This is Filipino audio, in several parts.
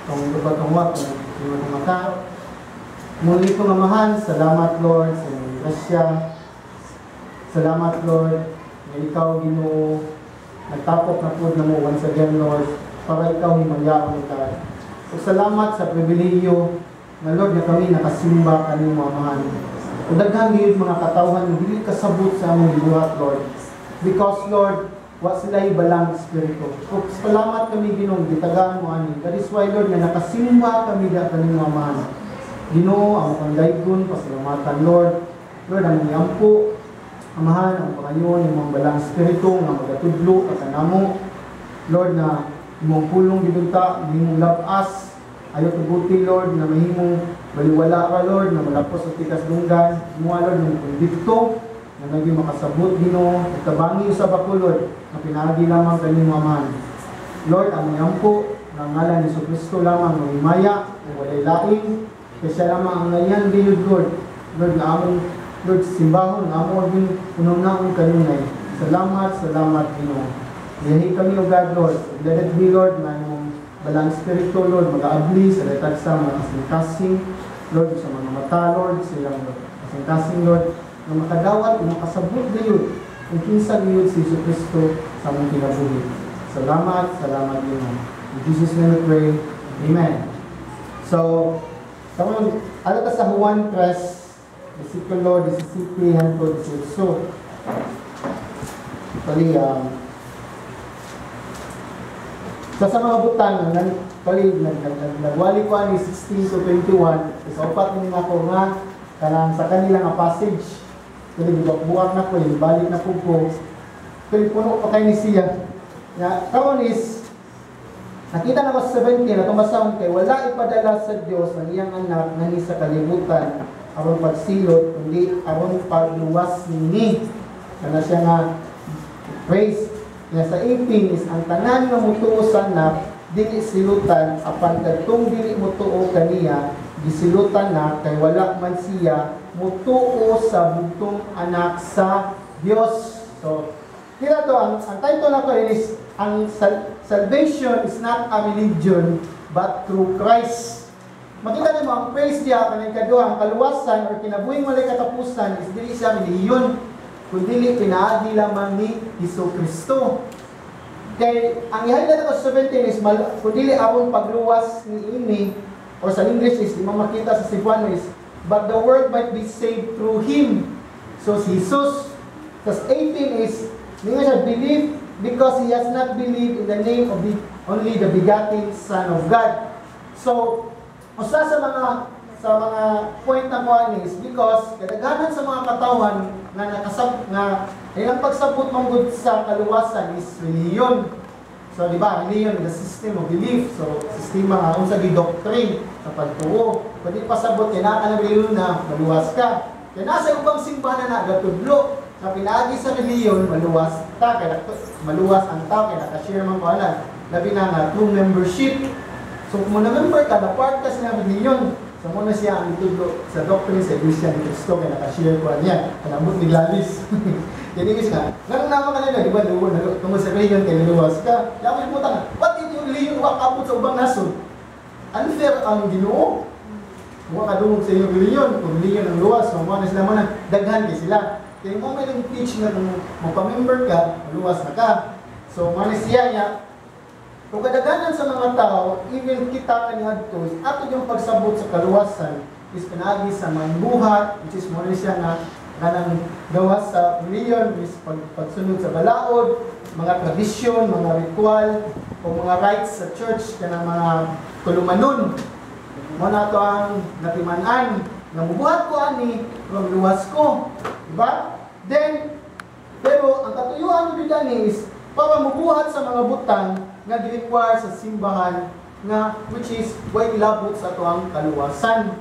Kung lupa-tungwa, kung lupa-tungwa. Muli kong amahan, salamat Lord sa iyong grasya. Salamat Lord na ikaw Ginoo nagtapok na po na mo once again Lord para ikaw himayaon ka. So salamat sa pribilehiyo na Lord na kami nakasimba kaning mga amahan. Kung daghang gayud mga katawhan na dili kasabot sa among gibuhat Lord. Because Lord, wa sila ibalang espiritu. So salamat kami Ginoo gitagaan mo ani. That is why Lord na nakasimba kami da kaning mga amahan. Ginoo, ang pangdaygon, pasalamatan Lord. Lord, ang iyampo, amahan, ang pangayon, yung mga balang espiritu, nga magatudlo, at kanamo. Lord, na imong pulong gidunta, imong labas, ayaw tubuti, Lord, na mahimong baliwala ka, Lord, na malapos sa tikas dunggan. Mga Lord, ng kondikto, na naging makasabot, Ginoo, at tabangi sa bako, Lord, na pinagi lamang kanyang amahan. Lord, ang iyampo, na ngalan ni Kristo lamang, ng himaya, o walay laing, kasi lamang ang ngayon din Lord. Lord, na among Lord, simbahon, na among din unang-unang kanunay. Salamat, Ginoo. Yahi kami o God, Lord. Let it be, Lord, na yung balang spirito, Lord, mag-aabli sa letag sa mga kasing-kasing, Lord, sa mga mata, Lord, silang kasing-kasing, Lord, na makadawat, na makasabot na yun, kung kinsa yun si Jesus Cristo sa mong kinabuhi. Salamat, Ginoo. In Jesus' name we pray. Amen. So, karon ala ka sa Juan 3, versikulo 17 hangtod 18. Kali sa mga butang nagwali ko ani 16 to 21 sa upat ni ako nga kanang sa kanila nga passage kani buwak na ko balik na ko kani puno pa kay ni siya nga karon is nakita na ko sa 17 na tumasawon kay wala ipadala sa Dios ang iyang anak nani sa kalibutan aron pagsilot kundi aron pagluwas nini. Kana siya nga praise nga sa 18 is ang tanan nga mutuo sa anak dili silutan apan kadtong dili mutuo kaniya gisilutan na kay wala man siya mutuo sa bugtong anak sa Dios. So kaya to ang title na to is ang salvation is not a religion but through Christ. Makita niyo ang praise diya kanang kaduha ang kaluwasan or kinabuhing walay katapusan is dili siya religion kundi pinaagi lamang ni Jesucristo. Kay ang ihayag ko sa 17 is kundi abong pagluwas ni ini or sa English is di makita sa Cebuano is but the world might be saved through him. So si Jesus. Tas 18 is ninyo siya believe because he has not believed in the name of the only the begotten Son of God. So, usa sa mga point na kuan is because kadaghanan sa mga katawan nga ilang pagsabot manggod sa kaluwasan is reliyon. So, di ba, reliyon the system of belief. So, sistema nga unsa gi doctrine sa pagtuo. Pwede pasabot kay naa ka na reliyon na maluwas ka. Kaya nasa ubang simbahan na gatudlo. Sa pinaagi sa reliyon, maluwas ang tao, kaya nakashare man ko alam. Labi na nga, true membership. So kung na-member ka, na-part ka sa reliyon. So muna siya ang itudlo sa doctrine sa Iglesia ni Cristo, kaya nakashare ko niya. Kalambot ni Gladys. Kaya nigis nga, ganun naman kanina, di ba, tungkol sa reliyon, kaya naluwas ka. Kaya ako yung putang, ba't ito yung reliyon, wakapot sa ubang nasod? Unfair ang Ginoo. Huwag kadungog sa inyong reliyon. Kung reliyon ang luwas, so muna sila muna, daghan kayo sila. Kaya mo may teach na kung magpa-member ka, maluwas na ka. So, manisiya niya, kung kadaganan sa mga tao, even kita kanihadto, ato yung pagsabot sa kaluwasan, is pinagi sa mga buhat, which is manisiya nga, kanang gawas sa reliyon, is pagsunod sa balaod, mga tradisyon, mga ritual, o mga rites sa church, kanang mga tulumanon. Muna ito ang natimanan, namubuhat ko ani, kung luwas ko. Diba? Then, pero ang katuyuan ng bidani is para mabuhat sa mga butang nga gi-require sa simbahan nga which is way labot sa tuang kaluwasan.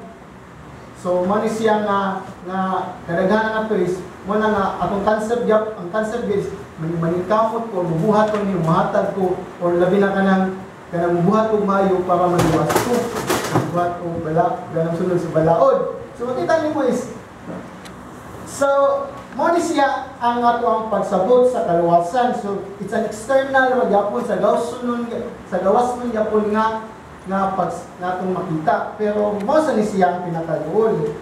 So, man siya nga kadaghanan nga to is mo na nga atong concept ang concept is manikamot ko mabuhat ko ni mahatag ko or labi na kanang mabuhat ko mayo para maluwas ko. Mabuhat ko ganang sunod sa balaod. So, makita niyo is so, mo ni siya ang ato ang pagsabot sa kaluwasan. So, it's an external magyapon sa gawas nun yapon nga nga natong makita. Pero mo sa ni siya ang pinakagoal.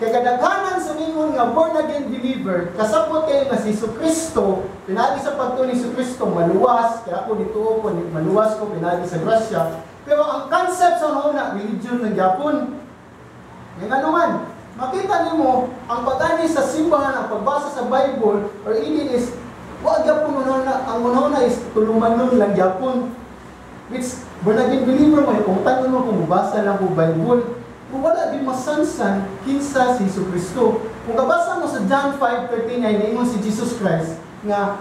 Kaya kadaghanan sa mingon nga born again believer, kasapot kayo nga si Jesucristo, pinagi sa pagtuo ni Jesucristo, maluwas, kaya ako dito ko, maluwas ko, pinagi sa grasya. Pero ang concept sa una, religion ng Japon, yung ano man, makita niyo ang pag-ani sa simbahan, ang pagbasa sa Bible, or even is, wag Japon, ang una is tuluman nun lang Japon. Which, born again believer mo, kung tanong mo kung mabasa lang po Bible, kung wala din masansan, kinsa si Jesucristo. Kung kabasa mo sa John 5:39, naingon si Jesus Christ, nga,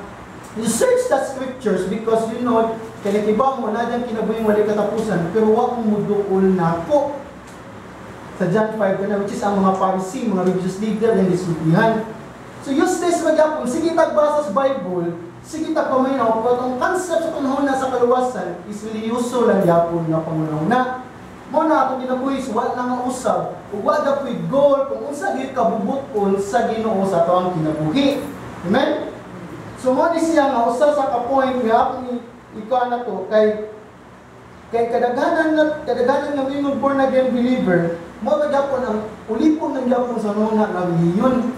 you search the scriptures because you know, kanikiba mo na dyan kinabuhing wali katapusan, pero wag mo doon na po. Sa John 5:39, which is ang mga Pharisee, mga religious leader, yung disultihan. So use this magyapon, sige tagbasa sa Bible, sige tagpaminaw, pero ang concept sa panahon na sa kaluwasan, is reliyoso lang yapon nga pangunaw na. Muna atong ginabuhis, wala na nga usab, ug wala po'y goal kung unsa gid kabubuton sa Ginoo sa ato ang kinabuhi. Amen? So mo ni siya nga usa sa ka point nga akong ikaw na to kay kadaghanan nga mga born again believer, mo gyapon ang ulipong ng gyapon sa nuna nga reliyon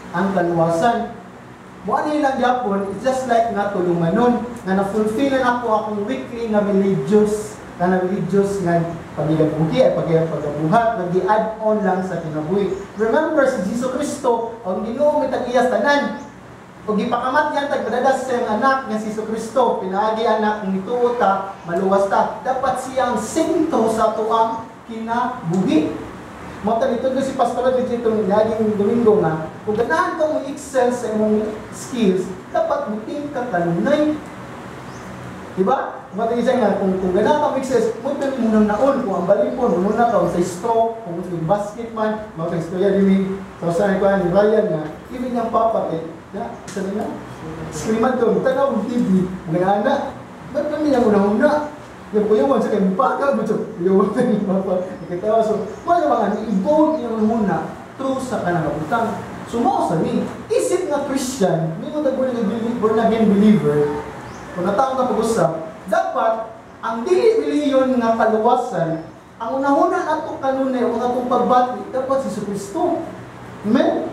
ang kaluwasan. Mo ani lang gyapon, it's just like nga tulumanon nga na-fulfill na ako akong weekly nga religious nga paghigabuhi ay paghigabuhat, nag-i-add on lang sa kinabuhi. Remember, si Jesu Kristo, ang Ginoo may tag-iyas tanan. Kung ipakamat yan, tagpadadas sa iyong anak nga si Jesu Kristo, pinaagi anak, kung ituo ta, maluwas ta. Dapat siyang sentro sa tuang kinabuhi. Mata dito si Pastor Legit itong naging Domingo nga, kung ganahan ka mo excel sa iyong skills, dapat buting ka kanunay. Diba? Mata isa nga, kung ganahan ka mo excel, mo ito munang naon, kung ang balipon, muna ka sa stroke, kung yung basket man, mga istorya din, sa usahan ko ni Ryan nga, even niyang papa, isa nila, screaman to, tanaw ng TV, ganahan na, ba't kami niyang una-una? Yung kuyawan sa kayo, baka mo ito, kuyawan na ni papa, nakitawa, so, mga mga, i-evolve yung muna, through sa kanangabutang. So, mo sa ni, isip nga Christian, may mga born again believer, kung natawag na pag-usap, dapat, ang dili-reliyon nga kaluwasan, ang unahuna nato kanunay, o atong pagbati, dapat si Jesucristo. Amen?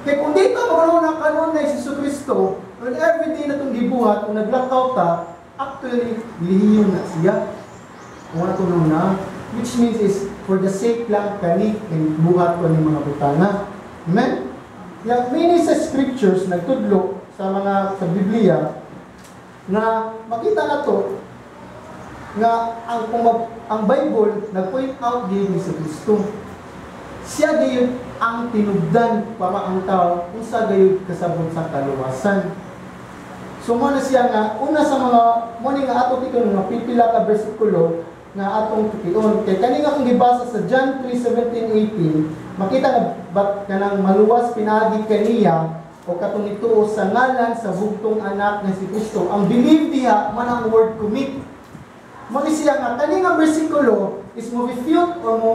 Kaya kung dito magkaroon kanunay si Jesucristo, when everyday na itong gibuhat, kung nag-lockout ta, actually, reliyon na siya. Kung ato na, which means is, for the sake lang kani, buhat ko ng mga butana. Amen? Yung many sa scriptures, nagtudlo sa Biblia, na makita na to nga ang Bible nag-point out din ni Kristo. Siya gayud ang tinubdan para ang tao kung sa gayud kasabot sa kaluwasan. So mo na siya nga una sa mga morning nga ato tikon nga pipila ka bersikulo nga atong tukion. Kay kani nga kung gibasa sa John 3:17-18, makita nga bat kanang maluwas pinaagi kaniya o katong ituo sa ngalan sa bugtong anak nga si Kristo. Ang believe diha man ang word commit. Mo ni siya nga kani nga bersikulo is mo refute or mo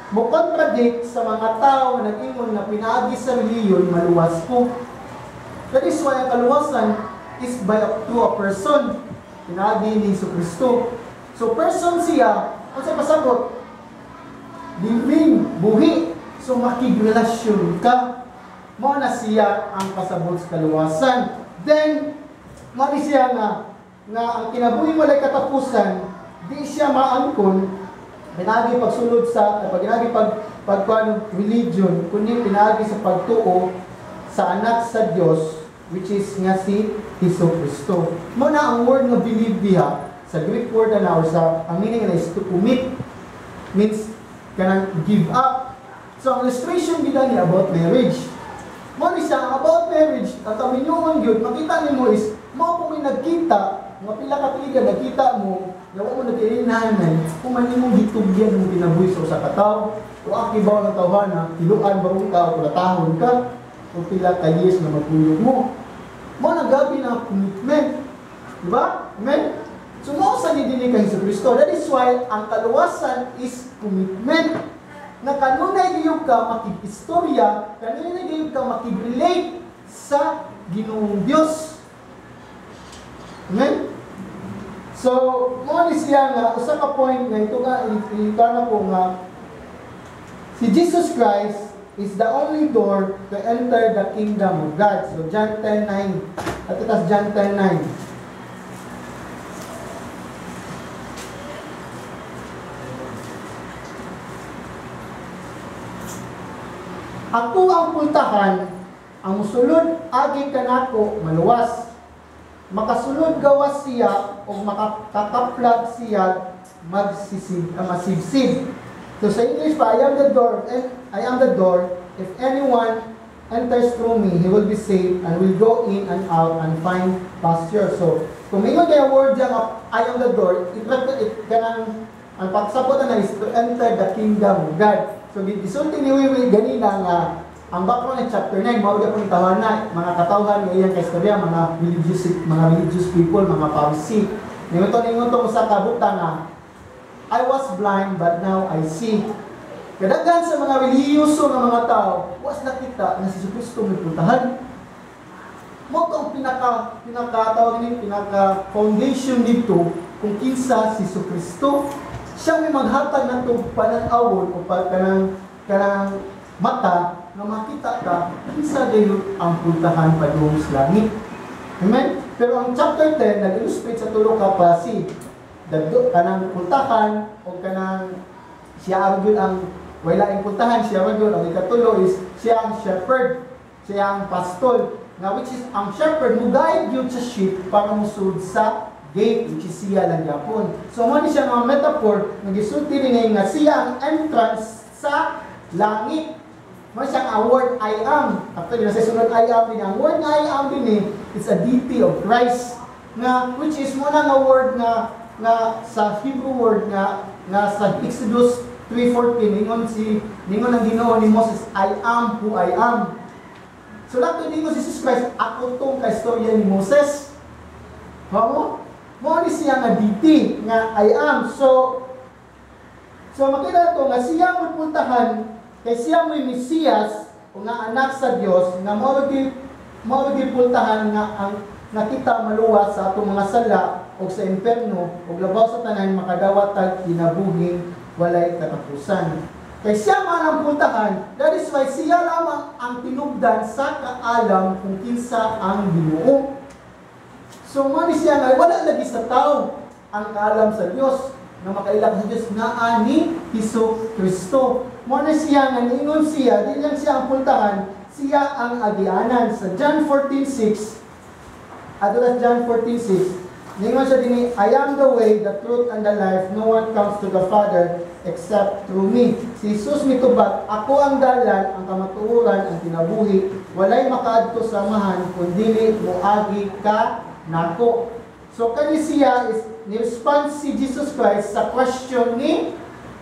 mo contradict sa mga tao na nag-ingon na pinaagi sa reliyon maluwas ko. That is why ang kaluwasan is to a person. Pinaagi ni Kristo. So person siya, kung sa pasabot, living, buhi. So makigrelasyon ka, mo na siya ang pasabot sa kaluwasan. Then, mo ni siya nga ang kinabuhi walay katapusan, di siya maangkon, pinagi pagsulod sa, pinagi pagkuhan religion, kundi pinagi sa pagtuo sa anak sa Diyos, which is nga si Hesus Kristo. Mo na ang word nga believe diha, sa Greek word na or sa, ang meaning na is to commit, means kanang give up. So, ang illustration gina niya about marriage. Mo ni siya, about marriage, at ang minyungan yun, makita niyo mo is, mo kung may nagkita, mga pila ka piligan, nagkita mo, yawa mo nagkailanay, kung man mo gitugyan mo ginabuhi sa kataw, o akibaw ng tawhana, tiluan barong ka, o kulatahon ka, o pila ka years na magulog mo. Mo nagabi na commitment. Diba? Amen? So, mo sa nidinig kay Kristo. That is why, ang kaluwasan is commitment. Na kanunay gayud ka makig-istorya, kanunay gayud ka makig-relate sa Ginoong Dios. Amen? So So, mo ni siya nga usa ka point nga ito nga na ko nga si Jesus Christ is the only door to enter the kingdom of God. So John 10:9. At ito John 10:9. Ako ang pultahan, ang musulod agi kanako maluwas. Makasulod gawas siya o makakaplag siya masibsib. So sa English pa, I am the door, and I am the door. If anyone enters through me, he will be saved and will go in and out and find pasture. So kung may mga word dyan, I am the door, it kanang ang pagsabot na is to enter the kingdom of God. So gisulti ni Wiwi ganina nga ang background ng chapter 9, mawag akong tawanan na mga katawhan ngayon kay istorya, mga religious people, mga Pharisee. Ningon to sa kabutan nga I was blind but now I see. Kadaghan sa mga relihiyoso ng mga tao, was nakita na si Kristo may puntahan. Mo ang pinaka-foundation dito kung kinsa si Kristo. Siya may maghatag ng pananawon o kanang mata na makita ka kinsa dayon ang puntahan padung sa langit. Amen? Pero ang chapter 10 nag-illustrate sa tulo ka klase. Kanang puntahan o kanang siya ang wala ang puntahan, siya ang ikatulo is siya ang shepherd, siya ang pastol, na which is ang shepherd mo guide yun sa sheep para musud sa gate, which is siya lang yapon. So mo ni siya mga metaphor nagisulti rin nga siya ang entrance sa langit. Mo siya ang word I am. After nila sa sunod I am din ang word I am din it's a deity of Christ nga which is mo na nga word nga sa Hebrew word nga sa Exodus 3:14 ningon ang Ginoo ni Moses, I am who I am. So lato ningon si Jesus Christ, ako tong kaistorya ni Moses. Mo ni siya nga deity nga I am. So makita to nga siya mo puntahan kay siya mo Mesiyas o nga anak sa Dios nga mao di puntahan nga ang nakita maluwas sa atong mga sala o sa imperno o labaw sa tanan makadawat tag kinabuhing walay katapusan. Kay siya man ang puntahan, that is why siya lamang ang tinubdan sa kaalam kung kinsa ang Ginoo. So mo ni siya nga wala lagi sa tao ang kaalam sa Dios na makailag sa Dios nga ani Hesus Kristo. Mo ni siya nga niingon siya, di lang siya ang puntahan, siya ang agianan sa John 14:6. Adulas John 14:6. Ningon siya din, I am the way, the truth, and the life. No one comes to the Father except through me. Si Jesus mitubag, ako ang dalan, ang kamatuoran, ang kinabuhi. Walay makaadto samahan, kundi moagi ka nako. So kani siya is ni-response si Jesus Christ sa question ni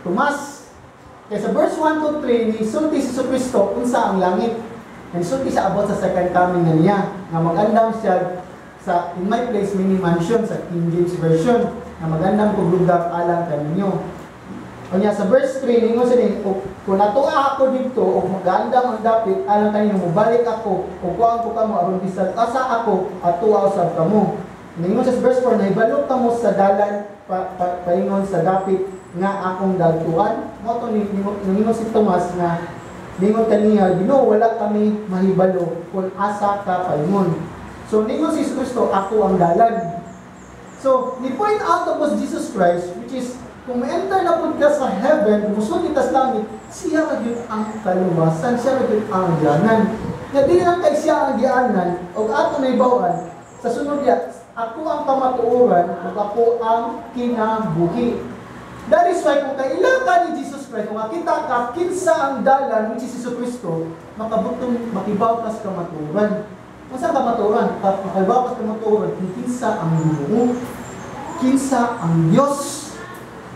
Tomas. Kaya sa verse 1 to 3, ni sulti si Kristo unsa ang langit. Sulti siya about sa second coming niya, nga mag-andam siya sa in my place mini mansion sa King James version na magandang paglugar alang kaninyo. O niya sa verse 3 ningon sa din kung natuwa ako dito o magandang ang dapit alang kaninyo mobalik ako o kuan ko kamo aron bisag asa ako at tuwa usab kamo. Ningon sa verse 4 na ibalot kamo sa dalan paingon sa dapit nga akong dagtuan. Mo to ningon si Tomas na ningon kaniya Ginoo wala kami mahibalo kung asa ka paingon. So, ningon si Kristo, ako ang dalan. So, ni-point out of Jesus Christ, which is, kung ma-enter na po ka sa heaven, gusto kita sa langit, siya na yun ang kaluwasan, siya na yun ang agyanan. Nga di lang kay siya ang agyanan, o ato na ibawaan, sa sunod niya, ako ang kamatuoran, o ako ang kinabuhi. That is why, kung kailan ka ni Jesus Christ, kung makita ka, kinsa ang dalan, which is Jesus Kristo, makabutong makibaw ka sa kamatuoran. Kung saan kamatuoran? Makaibawas kamatuoran, kinsa ang Ginoo, kinsa ang Diyos,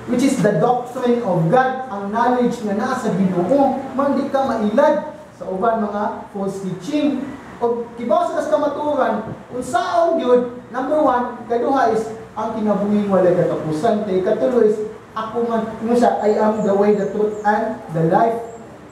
which is the doctrine of God, ang knowledge na nasa Ginoo, man di ka mailad sa uban mga false teaching. O kibawas ka sa kamatuoran, kung saan yun, number 1, kaduha is, ang kinabuhing walay katapusan. Kaya katulo is, ako man, I am the way, the truth, and the life.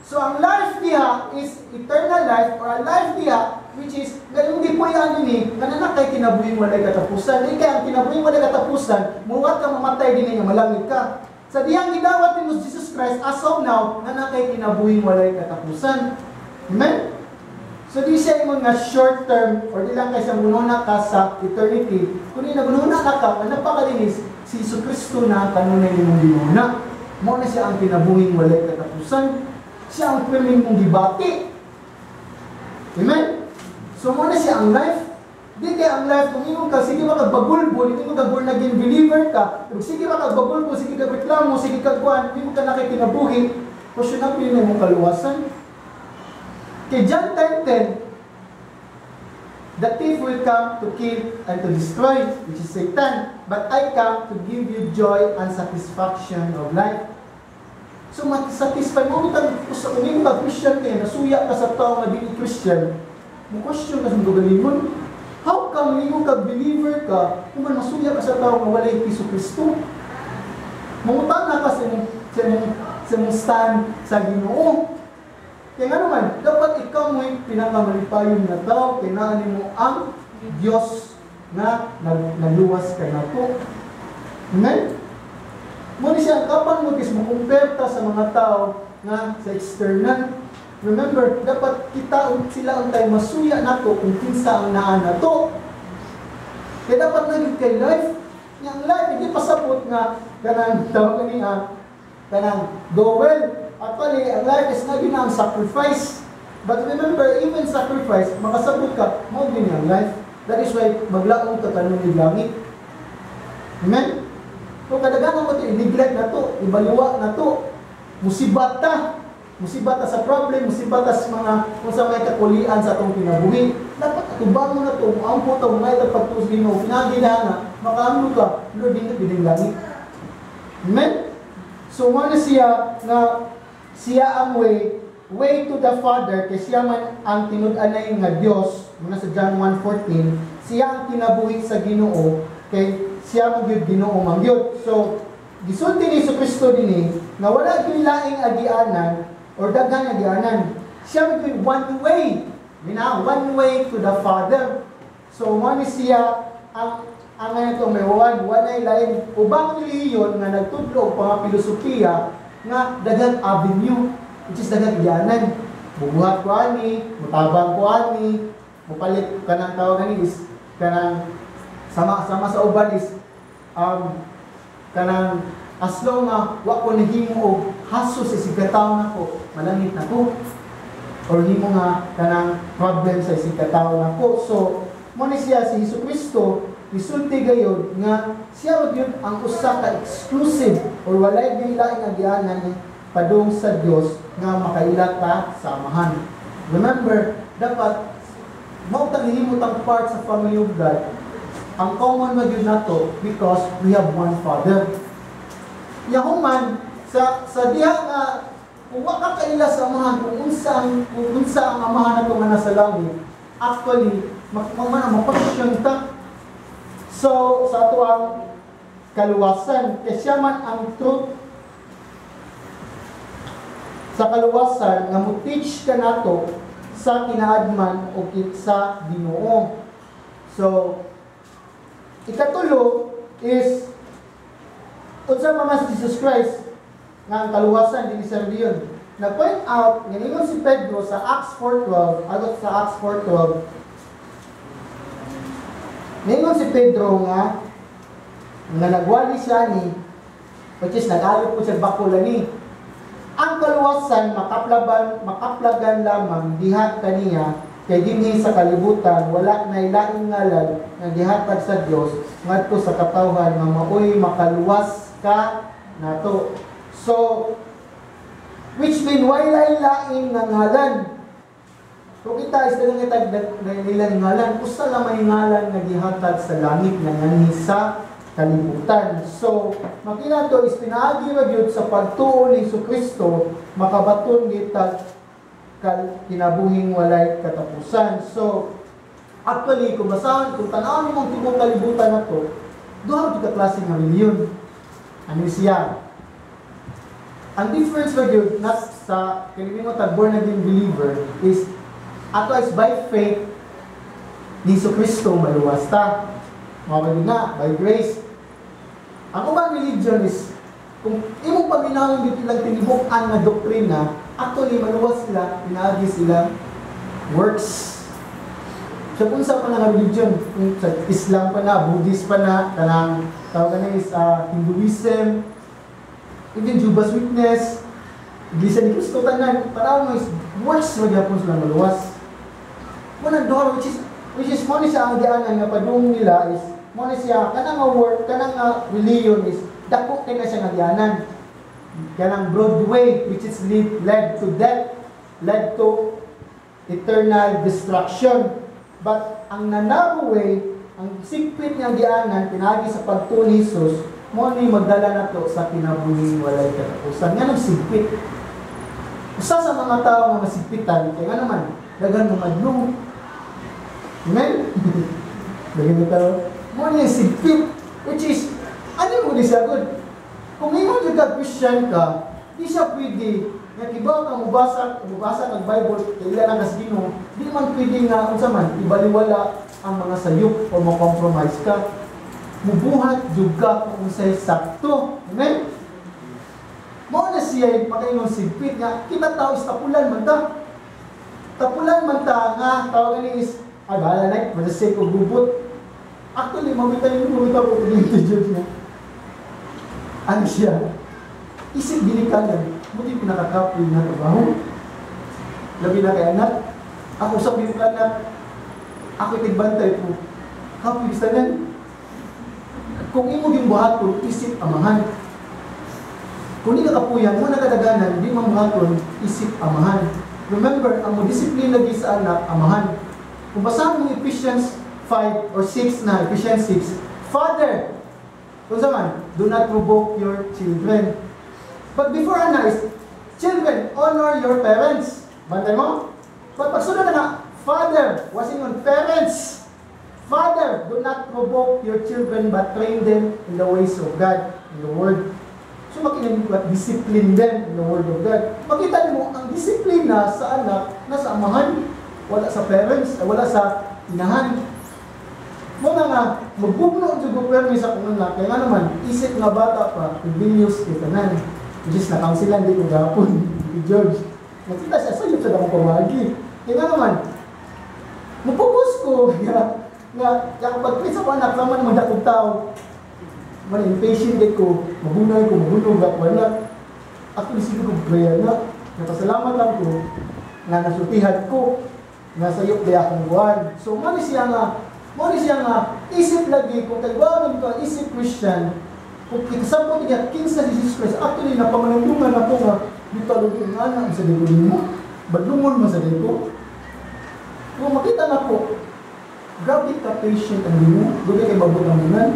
So ang life niya is eternal life, or ang life niya which is, gayong di po yan ini, kananak kay kinabuhing walay katapusan. Di kaya ang kinabuhing walay katapusan, muwat ka mamatay din niya, malangit ka. Sa diyang gidawat ni Jesus Christ, as of now, nanak kay kinabuhing walay katapusan. Amen? So di siya yung mga short term, or di lang kay siya mununa ka sa eternity, kundi nagununa ka ka, napakalinis, si Jesus Kristo na kanunay mong ginuna. Mo na siya ang kinabuhing walay katapusan. Siya ang piling mong gibati. Amen? So mo na siya ang life. Di kaya ang life, kung imo ka, sige ba kagbagulbo, hindi mo ka born again believer ka, kung sige ba kagbagulbo, sige ka reklamo, sige ka kuhan, hindi mo ka nakikinabuhi, question na pinay mong kaluwasan. Kay John 10:10, the thief will come to kill and to destroy, which is Satan, but I come to give you joy and satisfaction of life. So, satisfy mo kung uming ka Christian kayo, nasuya ka sa tao na di Christian, mo question ka sa galingon. How come hindi mo ka-believer ka kung nasuya ka sa tao na walay Piso Kristo? Mangutang na ka sa mong stand sa Ginoo. Kaya nga naman, dapat ikaw mo'y pinakamalipayon na tao, kinaanin mo ang Diyos na naluwas ka na po. Amen? Muna siya, kapag mo kumperta sa mga tao na sa external, remember, dapat kita sila ang tayo masuya na to kung kinsa ang naan na to. Kaya dapat naging kay life. Yang life, hindi pasapot nga kanang tawag niya, kanang go well. Actually, ang life is not ang sacrifice. But remember, even sacrifice, makasabot ka, mo din ang life. That is why maglaong ka kanong langit. Amen? Kung kadaghan mo ito, i-neglect na to, ibaluwa na to, musibat ta sa problem, musibat ta sa mga, kung sa may kakulian sa itong kinabuhi. Dapat atubang mo na to, maampo ito, may pagtus Ginoo, pinagila nga, makaamlo ka, Lord, din langit. Amen? So, wala siya na siya ang way to the Father, kay siya man ang tinud-anay nga Dios, muna sa John 1:14, siya ang kinabuhi sa Ginoo, kay siya ang Ginoo mang Dios. So, gisulti ni Kristo dinhi nga wala gyud laing agianan or daghan agianan. Siya gyud one way, one way to the Father. So, mo ni siya ang ito may walay lain ubang relihiyon nga nagtudlo og mga filosofiya nga daghang avenue, which is daghang agianan. Bubuhat ko ani, mutabang ko ani, mupalit kanang tawagan ni is kanang sama-sama sa uban is kanang as long nga wa ko nahimo og haso sa sigataw nako, malangit nako. Or himo nga kanang problem sa sigataw nako. So mo ni siya si Jesucristo, isulti gayud nga siya gyud ang usa ka exclusive or walay gilaing agianan padung sa Dios nga makaila ka sa amahan. Remember, dapat mao tang himutang part sa family of God. Ang common na yun na to because we have one Father. Yahuman, sa diha nga, kung waka kaila sa amahan, kung unsa ang amahan na ito nga nasa langit, actually, mapasyon ta. So, sa ato ang kaluwasan, kasi siya man ang truth sa kaluwasan, nga mo-teach ka na to sa kinaadman o sa Ginoo. So, ikatulo is unsa man si Jesus Christ nga ang kaluwasan dinhi sa reliyon. Na-point out nga si Pedro sa Acts 4:12, agot sa Acts 4:12. Ningon si Pedro nga nagwali siya ni, which is nag-alip po sa bakula ni. Ang kaluwasan makaplagan lamang diha kaniya kay dinhi sa kalibutan wala nay laing ngalan nga gihatag sa Dios ngadto sa katawhan nga maoy makaluwas ka nato. So which mean wala laing nga ngalan. Kung kita is dalang itag nila ngalan, usa lang may ngalan nga gihatag sa langit nga nganhi sa kalibutan. So makita to is pinaagi ra gyud sa pagtuo ni Jesucristo makabaton gitag kinabuhing walay katapusan. So, actually, kung basahan, kung tanawin mong tibong kalibutan na to, doon ka klase ng reliyon. Ano siya? Ang difference ba yun, not sa kalimutan born again believer, is ato is by faith ni Kristo maluwas ta. Mga na, by grace. Ang ubang religion is, kung imong paminawin dito lang tinibukan na doktrina, actually maluwas sila, pinagi sila works. So kung sa pa na religion, kung sa Islam pa na, Buddhist pa na, kanang tawag na is Hinduism, even Jehovah's Witness, Iglesia ni Cristo, tanan, para mo is works magyapon sila maluwas. Muna doon, which is mo ni siya ang dianan nga padung nila is, mo ni siya, kanang work, kanang religion is, dako kay na siya nga dianan. Kanang broad way, which is led to death, led to eternal destruction. But ang narrow way, ang sikpit niyang dianan, pinagi sa pagtuon ni Jesus, mo ni magdala na to sa kinabuhing walay katapusan. Nga nang sikpit. Usa sa mga tao nga masigpitan, kaya nga naman, dagan mga madlong. Amen? Dagan na tao. Mo ni sigpit, which is, ano mo di siya good? Kung imo jud ka Christian ka, di siya pwede nga kibaw ka mubasa ng Bible kay ila lang as Ginoo, di man pwede nga unsa man ibaliwala ang mga sayop o mo-compromise ka. Mubuhat jud ka kung unsay sakto. Amen? Mao na siya makaingon sigpit nga kita tao is tapulan man ta. Tapulan man ta nga tawag ni is ay bahala na for the sake of gubot. Actually, mamitay yung gubot ako dito Diyos niya. Ano siya? Isip binikalan. Buti pinakakapoy na trabaho. Labi na kay anak. Ako sa binikalan. Ako itigbantay po. Kapoy bisanan. Kung imo yung buhaton, isip amahan. Kung hindi ka kapuyan, mo nakadaganan, di mamuhaton, isip amahan. Remember, ang mo disiplin lagi sa anak, amahan. Kung basahan mo Ephesians 5 or 6 na, Ephesians 6, Father, kung saan, do not provoke your children. But before is, children, honor your parents. Bantay mo? But pagsunod na nga, Father, wasing on parents. Father, do not provoke your children but train them in the ways of God, in the Word. So makinig, discipline them in the Word of God. Makita mo, ang disiplina sa anak, nasa amahan, wala sa parents, wala sa inahan. Muna nga, magbugno ang permi sa kung anak, kaya nga naman, isip nga bata pa, rebellious kitanan. Which is nakaunsilan din ko gapon, ni George. Nakita siya, sayop siya akong pamagi. Kaya nga naman, mapokus ko, nga kapag sa anak, naman naman dakong tao, man impatient din ko, mabunay ko, mabulog ako anak. Ako isip ko, kaya na, napasalamat lang ko, nga nasultihan ko, nga sayop di akong buwan. So, mali siya nga, isip lagi, kung kaibawan ko, isip Christian, kung ikasapot niya, kinsa si Jesus Christ, actually, napamanandungan ako nga, dito alugin nga na, sa dito mo, badlungon mo sa dito. Kung makita na ko, grabe ka patient ang dimo, doon kay babot ang munan.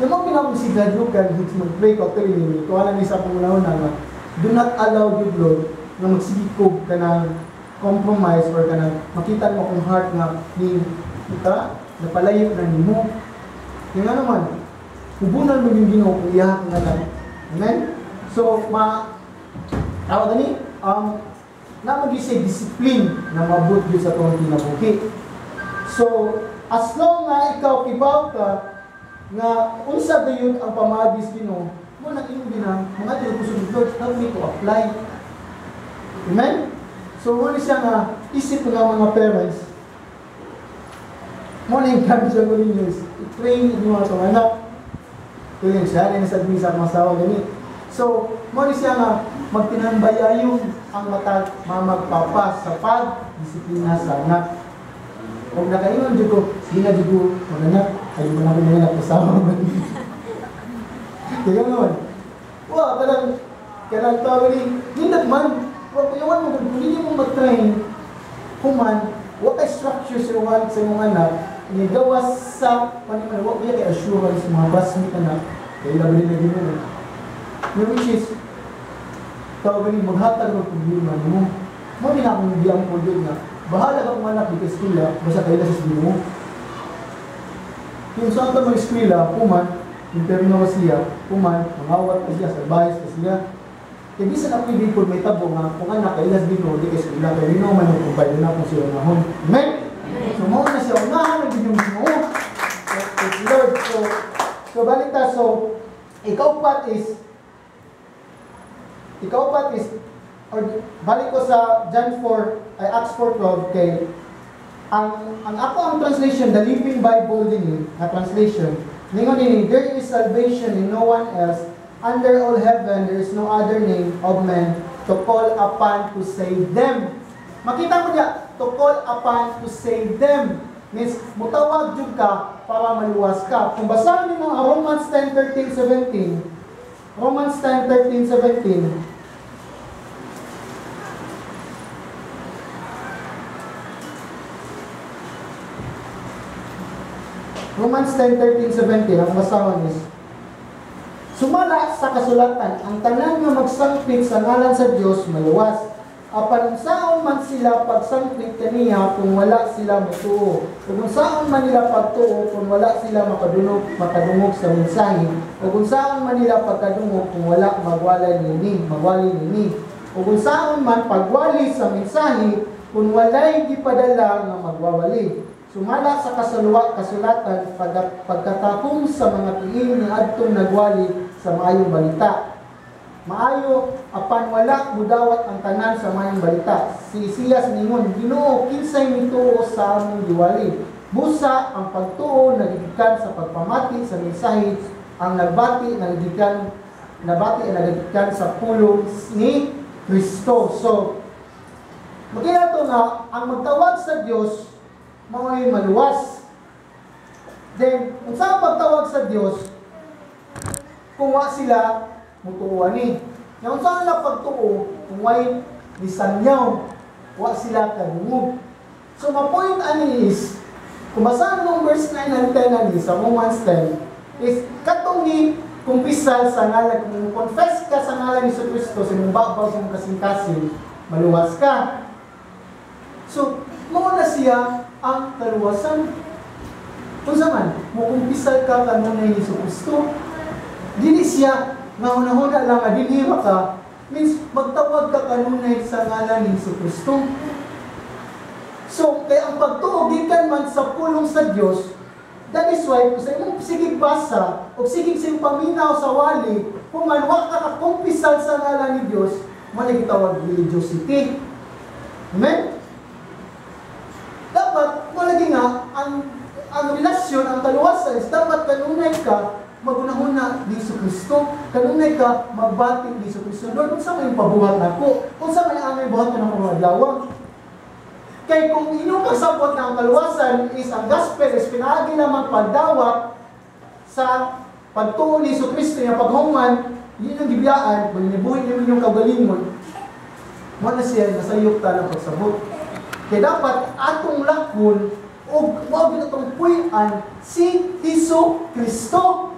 Yung mga pinakong si God, look at it, mag-pray ko, actually, kung alam niya sa pangunahon na, do not allow you, Lord, na magsigikob ka ng compromise or ka ng makita mo kung heart nga ni kita, napalayo na ni mo. Yung nga naman, hubunan mo yung Ginoo kung iyahan nga lang. Amen? So, tawag gani, na mag-isay discipline na mabut yun sa itong kinabuhi. So, as long na ikaw kibaw ka, nga unsa dayon ang pamadis Ginoo, mo na imo dinang mga tinupusun Lord, help me to apply. Amen? So, mo siya nga isip ng mga parents, mo na encourage ko ninyo is i-train inyo mga itong anak. Ito yun siya, rin sa mga asawa ganit. So, mo siya nga magtinambayayon ang mamagpapa sa pag-disiplina sa anak. Kung nakaingon dyan ko, hindi na dyan ko, mag-anak, ayaw mo namin mga anak kasama mo. Kaya naman, kanang tawag ni, hindi man, kayawan mo, kung hindi mo mag-train, kuman, what ay structure sa iyong anak, inigawas sa, wag niya kay assurance sa mga basmate anak, kaya labi na gano'n. Which is, tawag ni, maghatag ng problema mo. Mo din akong biyang po yun nga, bahala ka kung anak di ka eskwela, basta kayo na sa eskwela mo. Yung saan ka mga eskwela, kuman, interno ka siya, kuman, mangawat ka siya, salbayas ka siya. Kaya di sa napili po may tabo nga, kung anak kayo na sa di ka eskwela, kaya rin naman yung provide na kung siya nahon. Amen? So, mo na siya sa unahan, ang inyong Ginoo. Praise the Lord. So balik ta. So, ikaupat is, or balik ko sa John 4, ay Acts 4:12, kay, ang ako ang translation, the Living Bible din na translation, ningon din, there is salvation in no one else, under all heaven, there is no other name of man to call upon to save them. Makita mo niya, to call upon to save them. Means, mutawag jud ka para maluwas ka. Kung basahin mo ang Romans 10:13-17, Romans 10:13-17, Romans 10:13-17, ang basahan is, sumala sa kasulatan, ang tanan nga magsangpit sa ngalan sa Dios maluwas. Apan unsaon man sila pagsangpit kaniya kung wala sila matuo. Kung unsaon man nila pagtuo kung wala sila makadungog sa mensahe. Kung unsaon man nila pagkadungog kung wala magwali nini. Kung unsaon man pagwali sa mensahe kung walay gipadala nga magwawali. Sumala sa kasulatan pagkatakong sa mga tiil ni adtong nagwali sa maayong balita. Maayo apan wala mudawat ang tanan sa maayong balita. Si Isaias ningon, Ginoo kinsay mituo sa among giwali. Busa ang pagtuo nagigikan sa pagpamati sa mensahe, ang nagbati nagigikan sa pulong ni Kristo. So makita to nga ang magtawag sa Dios mao'y maluwas. Then unsa ang pagtawag sa Dios kung wa sila mutuuan ni. Yung saan lang pagtuo, kung may lisanyaw, wa sila kadungog. So, ma-point ani is, kung basahan mong verse 9 and 10 ani, sa Romans 10, is katong ni kumpisal sa ngalan, kung confess ka sa ngalan ni Kristo, sa mong babaw sa mong kasing-kasing, maluwas ka. So, muna siya ang kaluwasan. Kung saan, mo kumpisal ka kanunay ni Kristo, dili siya nga una-una lang adinira ka, means magtawag ka kanunay sa ngalan ni Kristo. So, kaya ang pagtuo gikan man sa pulong sa Dios, that is why kung sa imong sigig basa o sigig sing paminaw sa wali, kung man wa ka kakumpisal sa ngalan ni Dios, mo gitawag religiosity. Amen? Dapat malagi nga ang relasyon, ang kaluwasan is dapat kanunay ka magunahuna ni Kristo. Kanunay ka, magbati ni Kristo. Lord, kung saan may pabuhat na ko? Kung saan may amay buhat ka na mga adlaw? Kaya kung inyong kasabot na ang kaluwasan is ang gospel is pinaagi naman pagdawat sa pagtuo ni Kristo na paghuman, yun ang gibiyaan, kung inibuhin naman yung kagalingon, mo na siya nasayok ta ng pagsabot. Kaya dapat atong lakon o wag itong puyan si Kristo.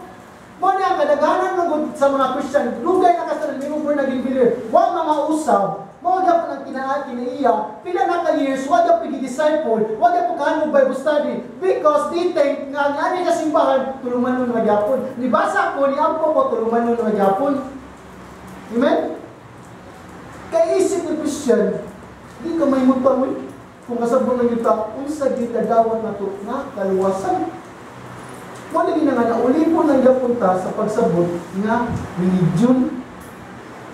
Mo na kadaghanan ng sa mga Christian, lugay na kasalan ni Uber naging bilir. Wa mga usab, mo gyud ang kinaiya, pila na ka years, wa gyud pigi-disciple, wa gyud pagkanog Bible study because they think nga ani ka simbahan tulungan nun magyapon. Nibasa ko ni ampo ko tulungan nun magyapon. Amen. Kay isip ni Christian, di ka may mutawid kung kasabot ng yuta, unsa gyud dawat nato na kaluwasan. Wala din nga naulipon ng gapunta sa pagsabot nga religion.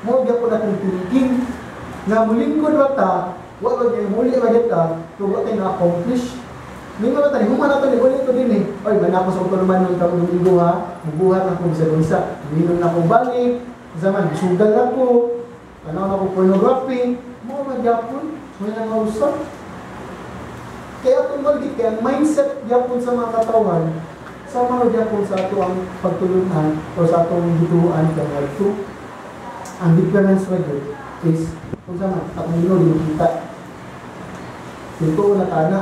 Mo gyapon atong thinking nga mulingkod ra ta, wa ba gyud muli ba ta, kung wa tay na-accomplish. Mingo ra ta, human ato ni uli to din eh. Oy, manapos og tulman ng taong domingo ha, mubuhat ako sa dunsa. Minom na ko balik, zaman sugal ako, ano na ko pornography, mo magyapon, may nga usap. Kaya itong malgit, kaya mindset gyapon sa mga katawan, sa mga gyapon sa ato ang pagtulungan o sa atong hiduan kaya ito. Ang difference with it is, kung saan akong hindi kita. Ito na tana.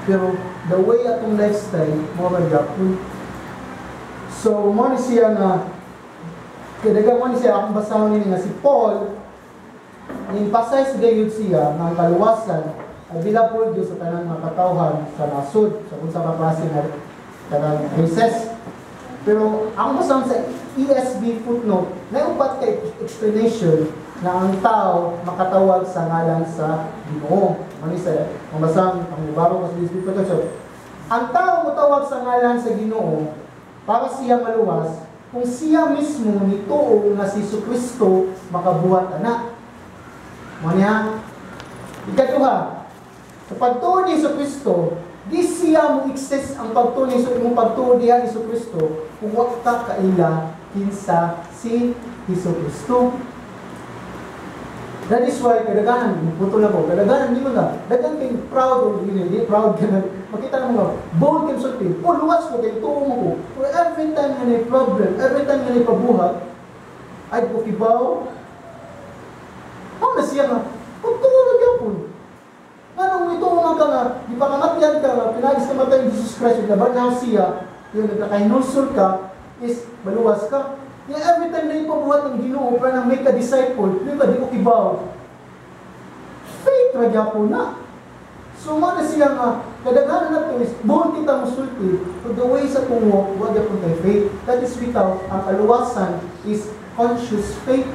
Pero the way atong lifestyle, mga gyapon. So, mo ni siya nga, kaya mo ni siya, akong basahon nini nga si Paul, ni-emphasize gayud siya ng kaluwasan, ay bilapol Diyos sa tanang mga katawhan sa nasod, sa kung sa kaklase na kanang recess. Pero ang masang sa ESV footnote, may upat kay explanation na ang tao makatawag sa ngalan sa Ginoo. Manisa, mabasang ang ibaro ko sa Espiritu Santo. So, ang tao mutawag sa ngalan sa Ginoo para siya maluwas kung siya mismo nituo nga si Jesucristo makabuhat ana. Manya, ikaduha, sa pagtuo ni Jesucristo, di siya mo access ang pagtuo ni Jesucristo kung wag ka kaila kinsa si Jesucristo. That is why, kadaganan, puto na ko, kadaganan, di mo na, dagan kayo proud o hindi, proud ka na, makita mo nga, bold kayo sulti, luwas ko kayo, tuong ko, every time nga na problem, every time nga na pabuhat, ay bukibaw, na siya nga, pagtulog yan po. Anong ito ka nga, di pa kamatyan ka nga, pinagis ka matay ng Jesus Christ, laban na siya, yung nagkakahinusol ka, is maluwas ka. Kaya every time na ipabuhat ng Ginoo para nang make a disciple, di ba, di ko kibaw. Faith, radya po na. So, mana siya nga, kadaganan na ito is, buong kita musulti, to the way sa tungo, wag po tayo faith. That is without, ang kaluwasan is conscious faith.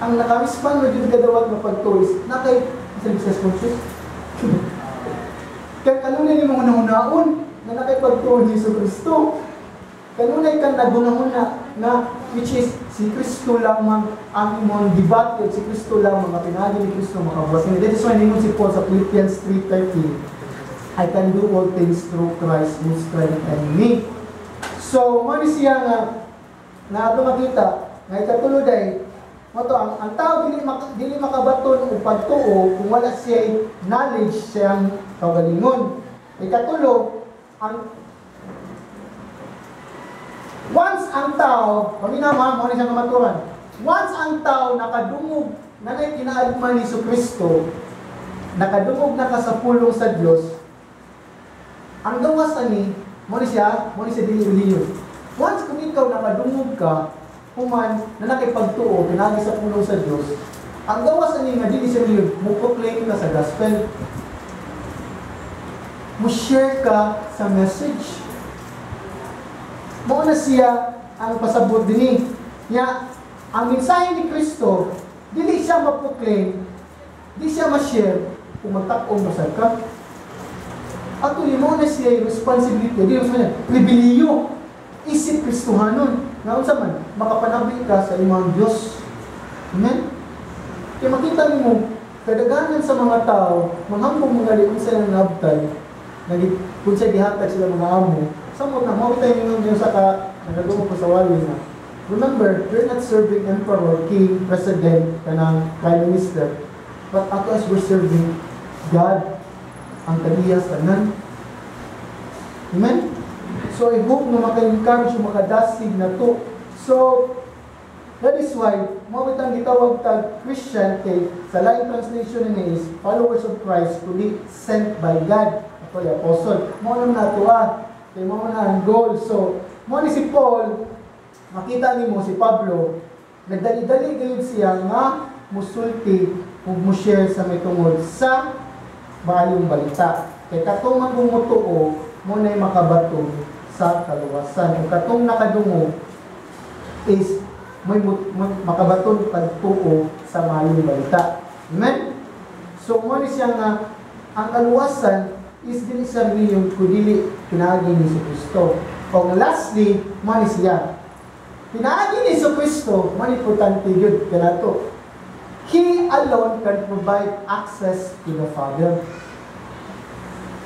Ang nakamispan mo dito kadawat na pagtulis, na kay, isa conscious? Kaya kanunay yung mga nahunaon, na nakipagtuon ni Jesucristo. Kanunay kang nagunahuna na which is si Kristo lamang ang imong debate, si Kristo lamang ang pinagi ni Kristo makabuhat. And that is why ningon si Paul sa Philippians 3:13, I can do all things through Christ who strengthens me. So, mali siya nga ato makita, nga ikatulod ay, ang tao dili makabaton o pagtuo kung wala siya knowledge siyang kagalingon. Ikatulo, once ang tao, paminaman, mo siyang kamaturan, once ang tao nakadungog na kinaagman ni Jesucristo, nakadungog na ka sa pulong sa Diyos, ang gawas ani, mo siya dili-dili. Once kung ikaw nakadungog ka, human na nakipagtuo, pinagi sa pulong sa Diyos, ang gawas ani nga dili siya dili, mo proclaim ka sa gospel, mo share ka sa message. Mo na siya ang pasabot dinhi. Ya, ang mensahe ni Kristo, dili siya ma-proclaim, di siya ma-share kung magtak-ong basag ka. Ato mo na siya yung responsibility, di mo siya, pribiliyo, isip Kristohanon. Nga unsa man, makapanabi ka sa imong Diyos. Amen? Kaya makita mo, kadaganan sa mga tao, manghambong mga liong sa ilang nabtay, kung siya gihatag sila mga amo, samot na, mawita yung sa nagagawin ko sa wali na. Remember, you're not serving emperor, king, president, kanang prime minister, but ako as we're serving God, ang kaniyas tanan. Amen? So, I hope na maka-encourage yung makadasig na to. So, that is why, mawita ang gitawag tag Christian kay sa laing translation niya is followers of Christ to be sent by God. Ako yung apostle. Mawala na ito kaya mo na ang goal. So, mo ni si Paul, makita ni mo si Pablo, nagdali-dali gayon siya nga musulti ug mo-share sa may tungod sa maayong balita. Kaya katong magumutuo, mo na'y makabato sa kaluwasan. Kung katong nakadungo is may makabaton pagtuo sa maayong balita. Amen? So, mo ni siya nga ang kaluwasan is din sa yung kudili pinagi ni Jesucristo. Kung lastly, mani siya. Pinagi ni Jesucristo, manipotante yun, kanato. He alone can provide access to the Father.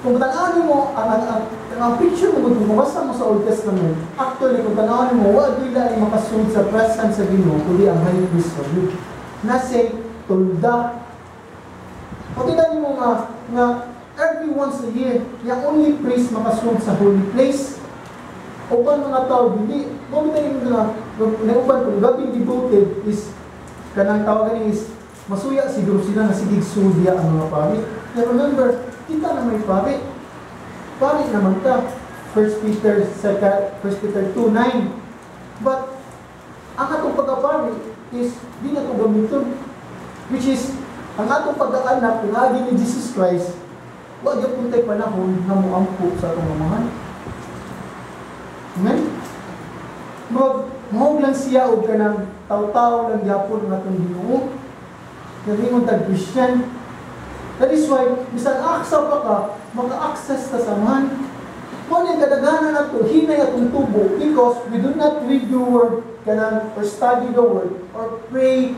Kung tanawin mo, ang picture mo, kung mabasa mo sa Old Testament, actually, kung tanawin mo, wag nila ay makasunod sa presence sa Ginoo, kundi ang high priest of you. Nasa tulda. Pakita niyo mo nga every once a year, yung only priest makasunod sa holy place. Upan mga tao, hindi, kumitayin mo na, upan kung gabing devoted is, kanang tawagan is, masuya siguro sila na sigig sudya ang mga pari. And remember, kita na may pari. Pari naman ka. 1 Peter 2:9. But, ang atong pagkapari is, di na ito gamiton. Which is, ang atong pagkaanak, pinagi ni Jesus Christ, wag yung puntay panahon na muampo sa atong mamahan. Amen? Mahog lang siya o ka ng tao-tao lang yapon ng atong Ginoo. Nalingon tag Christian. That is why, bisan aksa pa ka, maka-access ka sa man. Ngunit kadaghanan na ito, hinay atong tubo, because we do not read the word, or study the word, or pray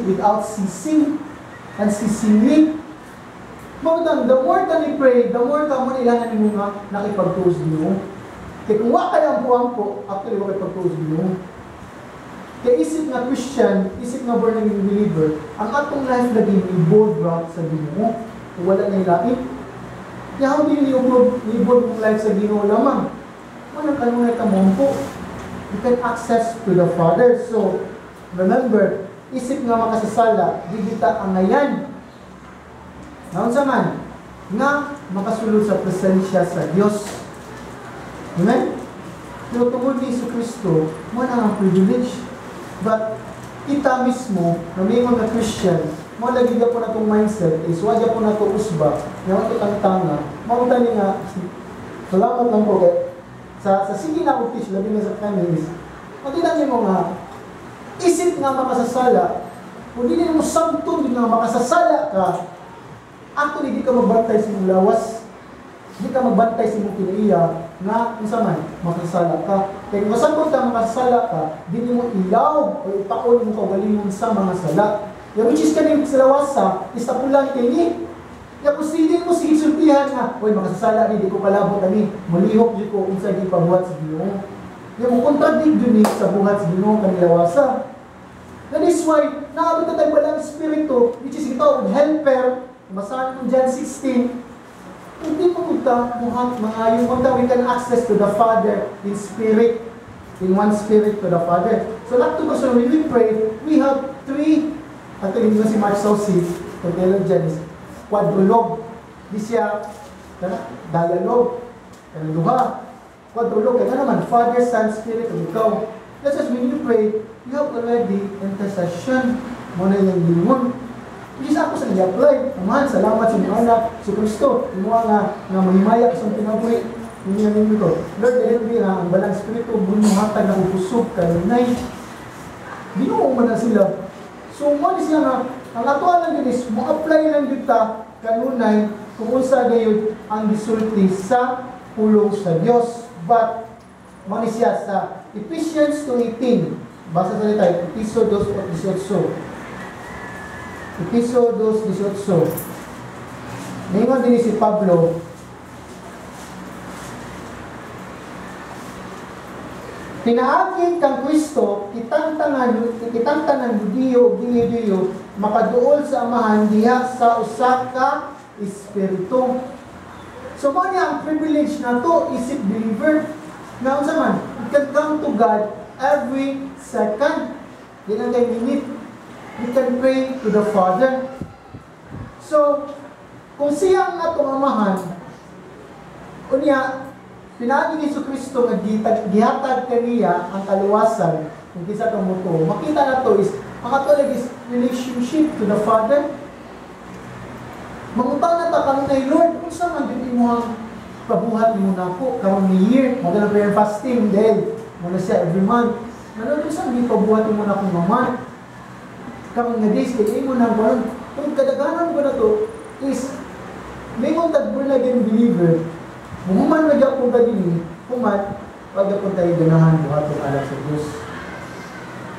without ceasing, and ceasingly. Mabutang, the more ka ni pray, the more ka mo ilangan mo nga nakipag-close niyo. Kaya kung waka ang buwang po, actually waka ipag-close niyo. Kaya isip nga Christian, isip nga born again believer, ang atong life naging i-bold route sa Ginoo. Kung wala na ilain. Kaya how do you i-bold mong life sa Ginoo lamang? Walang kanunay ka po. You can access to the Father. So, remember, isip nga makasasala, di kita ang ngayan. Naon sa man, nga makasulod sa presensya sa Diyos. Amen? Pero tungkol ni Kristo, mo na ang privilege. But, kita mismo, na may mga Christian, mo lagi po na itong mindset, is wadya po na ito usba, na ito tanga, maunta nga, salamat lang po, sa sige na ako teach, labi nga sa kanya is, makita niyo mo nga, isip nga makasasala, kung hindi mo samtong nga makasasala ka, actually, di ka magbantay sa mong lawas, di ka magbantay sa mong kinaiya, na kung man, makasasala ka. Kaya kung masabot ka, makasasala ka, di mo ilaw o ipaon mo kaugalingon sa mga sala. Yung which is kaning sa lawasa, istapulan kini. Kaya kung silin mo, sige sultihan na, uy, makasasala ni, di ko palabot ani, mulihok di ko, unsa di pabuhat sa Ginoo. Yung mo kontradik dun sa buhat sa Ginoo kanilawasa. That is why, naabot na tayo palang Espiritu, which is ito, helper, masahan mo John 16, hindi mo punta, mga yung punta, we can access to the Father in spirit, in one spirit to the Father. So, not to go, so when we pray, we have three, actually, hindi mo si Mark Saucy, kung theologian is, quadrologue. Di siya, dialogue, duha, quadrologue, kaya naman, Father, Son, Spirit, and ikaw. That's just when you pray, you have already intercession, muna yung limon. Which is ako sa i-apply. Amahan, salamat sa mga anak, si Kristo. Yung mga nga mahimaya sa pinabuhi. Yung yung ito. Lord, dahil nga, ang balang Espiritu, bunuhatag na upusog, kanunay. Binuong man na sila. So, mo siya nga, ang atuan lang din is, mo-apply lang kita, kanunay, kung unsa gayon ang gisulti sa pulong sa Dios. But, mo siya sa Ephesians 2:18. Basa sa tayo, Episodos 18. Episodos 18. Ngayon din si Pablo, pinaagin kang Kristo, kitang tanan Judio, makaduol sa amahan diha sa usa ka espiritu. So mo niya ang privilege na to, isip believer. Na unsa man, you can come to God every second. Di lang kay minute. We can pray to the Father. So, kung siya ang atong amahan, unya, pinaagi ni Kristo nga gihatag kaniya ang kaluwasan kung kisa itong muto. Makita na to is, ang katulag is relationship to the Father. Mangutang na ta kanunay, Lord, kung saan man din mo ang pabuhat mo na po, karong ni year, magandang prayer fasting, dahil muna siya every month. Ano, kung saan din pabuhat mo na kung naman? Karong nga days, kaya mo na gano'n. Kung kadaganan ko na to, is, may mong born again believer, muhuman na dyan po ka din, human, pag po tayo ganahan buhat ng alam sa Diyos.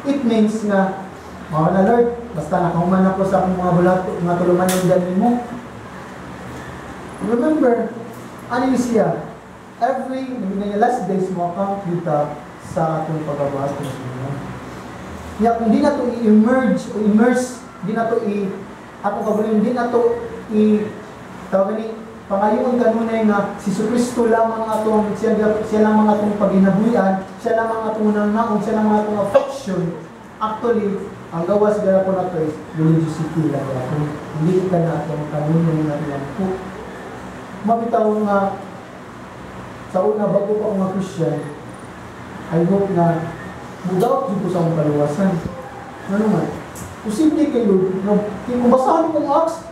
It means na, mga na Lord, basta nakahuman ako sa akong mga bulat, mga tuluman yung dyan mo. Remember, ano yung siya? Every last days mo account kita sa atong pagbabahat ng Diyos. Kaya kung di na ito i-immerse, di na ito atong kabulim, di na ito tawag ni, pangayon kanunay nga, si Kristo lamang atong, siya lamang atong paginabuyan, siya lamang atong nangaon, siya lamang atong affection. Actually, ang gawas gana po na ito is religiosity lang ako. Hindi ka na atong kanunay na ilang po. Mabitaw nga, sa una, bago pa mga Christian, I hope na mudawat dito sa mga kaluwasan. Ano man? Posible kayo, kung basahan kong acts,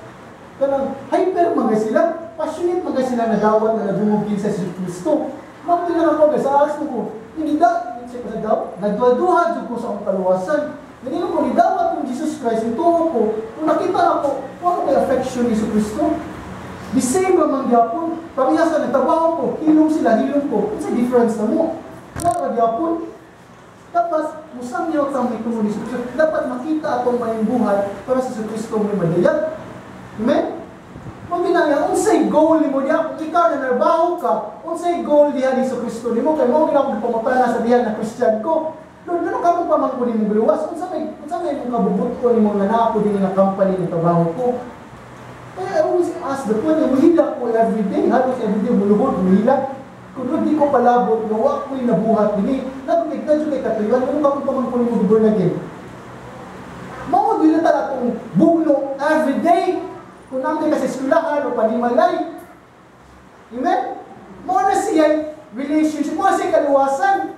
kanang hyper mga sila, passionate mga sila na dawat na nadumugin sa si Kristo. Mabuti na lang po, sa acts mo ko, hindi siya pa sa daw, nagduha-duha dito ko sa mga kaluwasan. Hindi ko nidawat ng Jesus Christ, yung tuho ko, kung nakita na ko, wala may affection ni Jesus Kristo. The same naman gyapon. Parehas na nagtrabaho ko, hilom sila, hilom ko. What's the difference na mo? Wala ka gyapon. Dapat, musang niyo sa may tungo ni Jesus Kristo. Dapat makita atong mayong buhay para sa Jesus Kristo may madayag. Amen? Maginaya, unsay goal ni mo diya? Kung ikaw na narbaho ka, unsay goal diya ni Jesus Kristo ni mo? Kaya mo ginawag pamutana sa diyan na Christian ko. Lord, ano ka mong pamangko ni mo guluwas? Unsa may mong kabubot ko ni mo nga naapo din nga company ni trabaho ko? Kaya I always ask the point, muhila ko everyday, halos everyday, mulubot, muhila. Kung di ko palabot, nawa ko'y nabuhat din. Nagkikita dyan kay katuyuan, ano ka mong pamangko ni mo gubern again? Mao din na tala itong bugno everyday. Kung namin kasi eskulahan o panimalay. Amen? Mao na siya relationship, mao siya kaluwasan.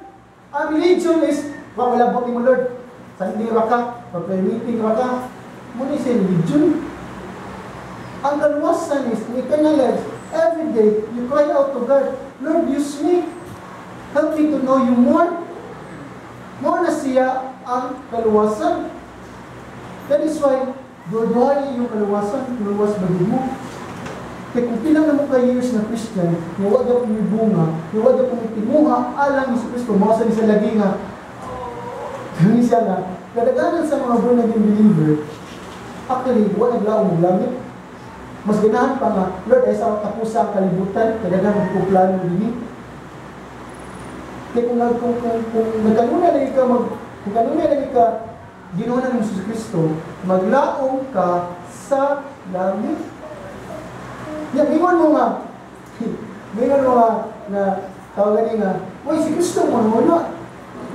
Ang religion is, wala bot mo Lord. Sunday ra ka, prayer meeting ra ka. Muna siya religion. Ang kaluwasan is, in eternal life, every day, you cry out to God, Lord, use me. Help me to know you more. More na siya ang kaluwasan. That is why, doon yung kaluwasan, kaluwas bagay mo. Kaya kung pilang na mo ka-years na Christian, huwag daw kong bunga, huwag daw kong itimuha, alam ni Kristo, mawasa ni sa lagi nga. Gano'n siya nga, kadaganan sa mga born again believer, actually, huwag naglaong ng langit. Mas ganahan pa nga, Lord, ay sa tapusa ang kalibutan, kadaganan ko plano din. Kaya kung nagkanuna lang ka, kung kanuna lang ka, ginunan ng Jesus Kristo, maglaong ka sa langit. Yan, bingon mo nga, na tawagan nga, uy, si Kristo mo, wala.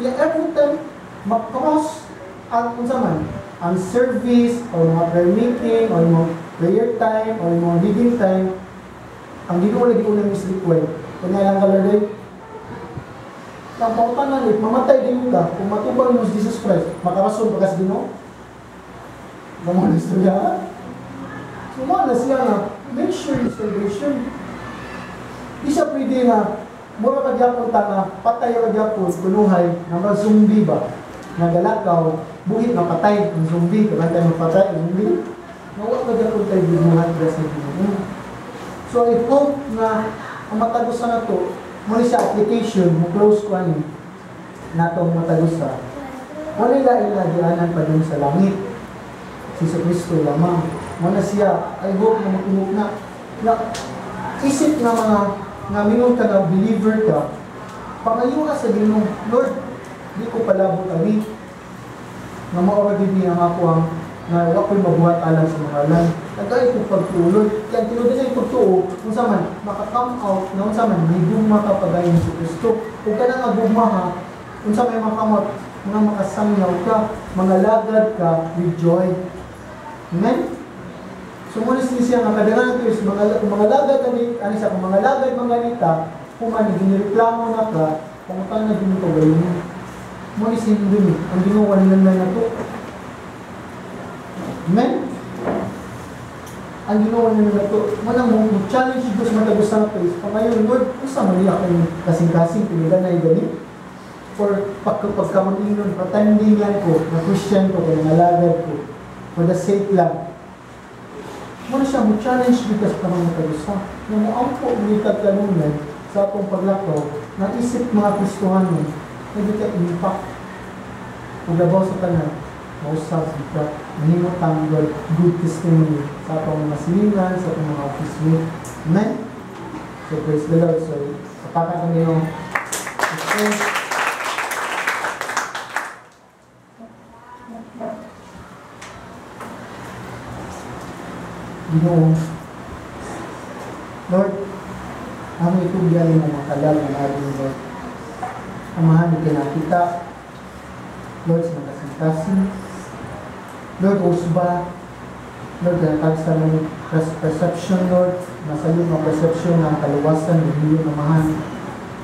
Yan, every time, makross ang unsaman, ang service, o mga prayer meeting, o mga prayer time, o mga reading time, ang ginoo lagi unang mislead way. Kanya lang kalalay, ang pautangan ulit, mamatay din ka, kung matubang mo si Jesus Christ, makarason pa kasi ginoo. Gamon na istorya. Suma na siya nga, make sure yung salvation. Di siya pwede na, mura ka gyapon tanga, patay ka gyapon, kunuhay, na mga zombie ba? Nagalakaw, buhit na patay, ang zombie, kabantay magpatay, ang zombie. Nawa ka gyapon tayo binuhat ka sa Ginoo. So I hope na ang matagusan na to, muna siya application, mo close ko ani, na itong matagusan. Wala ila-ila pa dun sa langit. Si Kristo lamang. Muna siya, I hope na matinok na isip na mga nga mingon ka na believer ka, pangayo ka sa Ginoo, Lord, di ko palabot kami. Nga maorag din ang ako ang na ako'y mabuhat alam sa mga alam. Nagkaya itong pagtulog. Yan, tinulog sa itong tuo, kung saan maka-come out, na kung saan may guma ka pagayon si Kristo. Kung ka na nga guma ha, kung saan may makamot, mga makasangyaw ka, mga lagad ka with joy. Amen? So muna siya nga kadangan ko is mga lagad ani sa mga lagad mga ganita kung ano ginireklamo na ka kung na din ko gawin mo. Muna siya dun ang ginawa nila na to. Amen? Ang ginawa nila na to. Muna mo challenge ko sa matagusan ko is ngayon Lord, kung saan man akong kasing-kasing pinilan na igani or pagkamanginon patandingan ko na Christian ko kaya nalagad ko for the sake lang. Muna siya mo-challenge dito sa mga kagusta. Na maampo ulitat kanunan sa atong paglakaw na isip mga Kristohan mo na di ka impact. Kung labaw sa tanan, mausap dito, mahimot ang good testimony sa atong mga silingan, sa atong mga office mate. Amen? So praise the Lord. So, kapaka kami yung Ginoo, Lord, ang itugyan mo makalag ng ating Lord. Amahan ka na kita, Lord, sa makasing-kasing. Lord, usba, Lord, ganatag sa mga perception, Lord, nasa iyo mga perception ng kaluwasan, ng iyo namahan.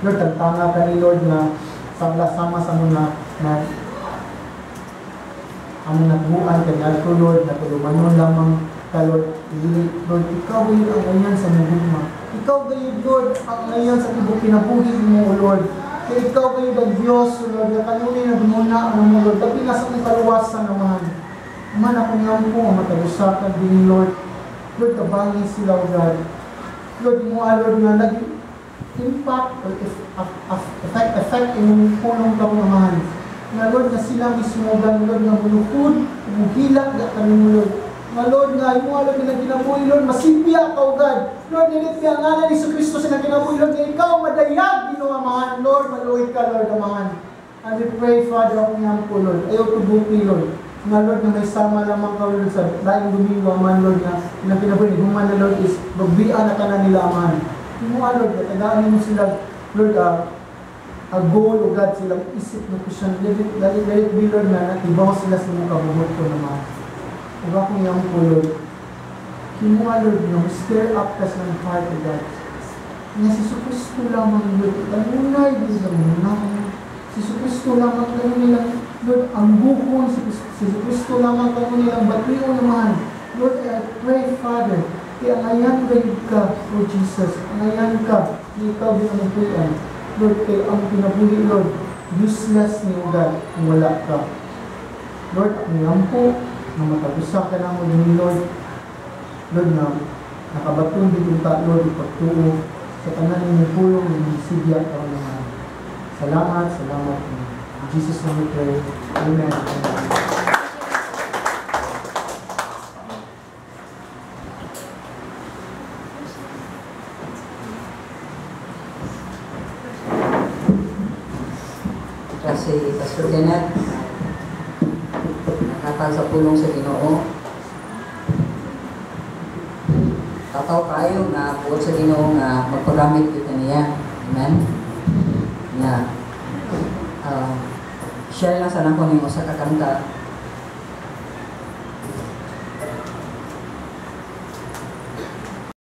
Lord, tagtanga ka ni Lord na sama sa mga na ang nagbuan kanya ko, Lord, na tulumanon lamang ka, Lord. Lord, ikaw ay ang ngayon sa mugugma. Ikaw gayon, Lord, ang ngayon sa tibok kinabuhi mo, Lord. Kaya ikaw kayo ng Diyos, O Lord, na kanunay na dumuna ang mga Lord, tapi nasa kong kaluwasan naman. Man ako nga po, matagusakan din, Lord. Lord, kabangin sila, O God. Lord, mo, Lord, nga naging impact or effect yung punong daw naman. Na Lord, na sila mismo, Lord, nga mulukod, umuhilak na kami mo, Lord. Nga Lord, nga yung mga Lord, na kinabuhi, Lord, masimpya ka, O God. Lord, nilit niya nga na ni Kristo sa kinabuhi, Lord, na ikaw madayag, Amahan. Lord, maluhid ka, Lord, Amahan. And we pray, Father, ako nga po, Lord. Ayaw tubuki, Lord. Nga Lord, na may sama lamang ka, Lord, sa daing Domingo, Amahan, Lord, na kinabuhi, human na, Lord, is magbian na ka na nila, Amahan. Yung mga, Lord, katagaanin mo sila, Lord, a goal, O God, silang isip na Christian. Let it be, Lord, na ibaw sila sa mga kabuhot ko naman. O ako nga po, Lord. Kimuha, Lord, na stir up us ng heart, O God. Nga si Kristo lamang, Lord, kanunay din sa munang. Si Kristo lamang kanunay lang, Lord, ang bukon, si Kristo lamang kanunay lang, batiyo naman. Lord, I pray, Father, kaya ngayon ka, Lord Jesus, ngayon ka, ikaw din ang magpuyan. Lord, kaya ang pinabuhi, Lord, useless ni God kung wala ka. Lord, ang po, na matagusak ka na mo din, Lord. Lord, na nakabatong din ta, Lord, ipagtuo sa tanan ng pulong ng sigya ka naman. Salamat, salamat. In Jesus' name we pray. Amen. Kasi Pastor Janet, nakatag sa pulong sa Ginoo. Tataw kayo na buot sa Ginoo nga magpagamit kita niya. Amen? Na share lang sa nako ning usa ka kanta